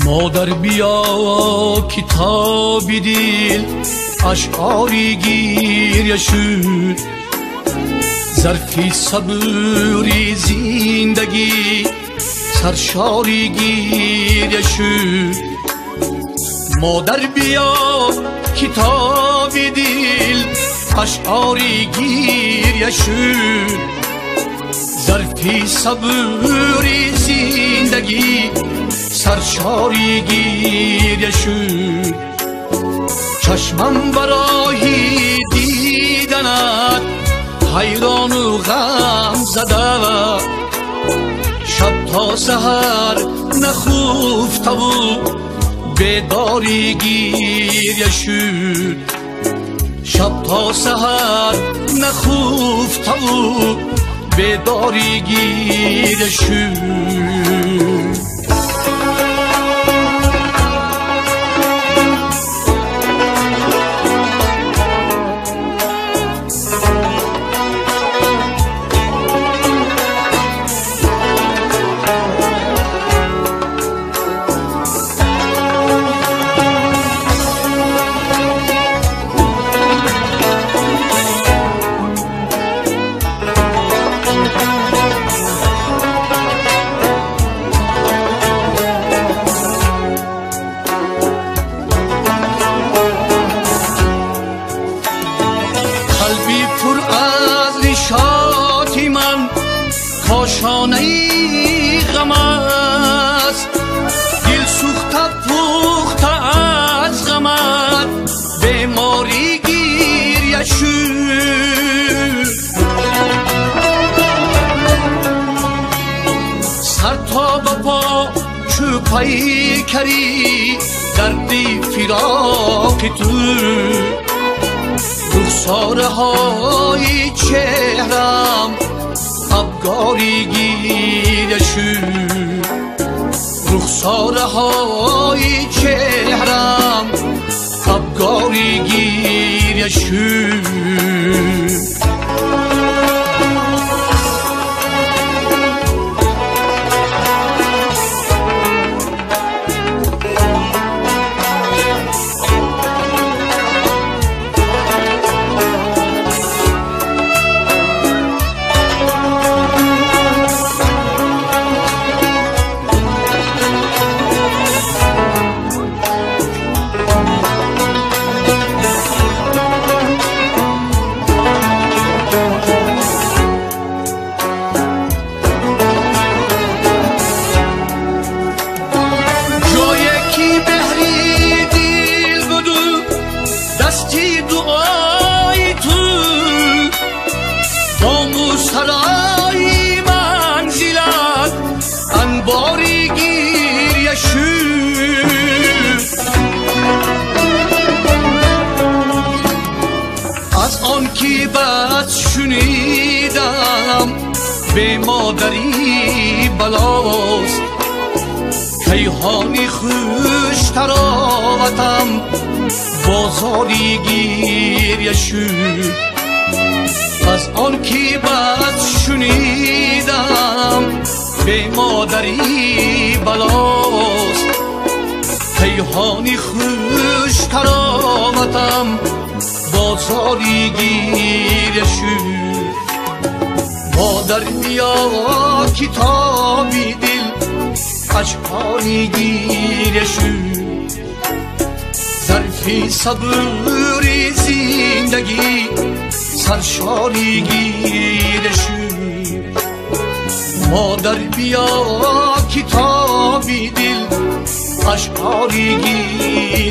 مادر بیا کتابی دل، اشعاری گیر شد، ظرفی صبری زندگی سرشاری گیر شد. مادر بیا کتابی دل، اشعاری گیر شد، ظرفی صبری زندگی سرشاری گیر شد. چشمم برای دیدنت حیران و غم زده، شب تا سحر نخفته و بیداری گیر شد. شب تا سحر نخفته و بیداری گیر شد. کاشانه غم است، دل سوخته پخته از غمت بیماری گیریه شد. سر تا به پا چو پیکری دردی فراق تو، رخساره های چهرم ابگاری گیر شد. رخساره های چهرم ابگاری گیر شد. سرای منزلت انباری گیریه شد. از آن که بد شنیدم به مادری بلاست، کیهانی خوش تراوتم بازاری گیریه شد. از آن که بد شنیدم به مادری بلاست، کیهانی خوش کرامتم بازاری گیر شد. مادر بیا کتابی دل، اشعاری گیر شد، ظرفی صبری زندگی سرشاری گیر شد. مادر بیا کتابی دل، اشعاری گیر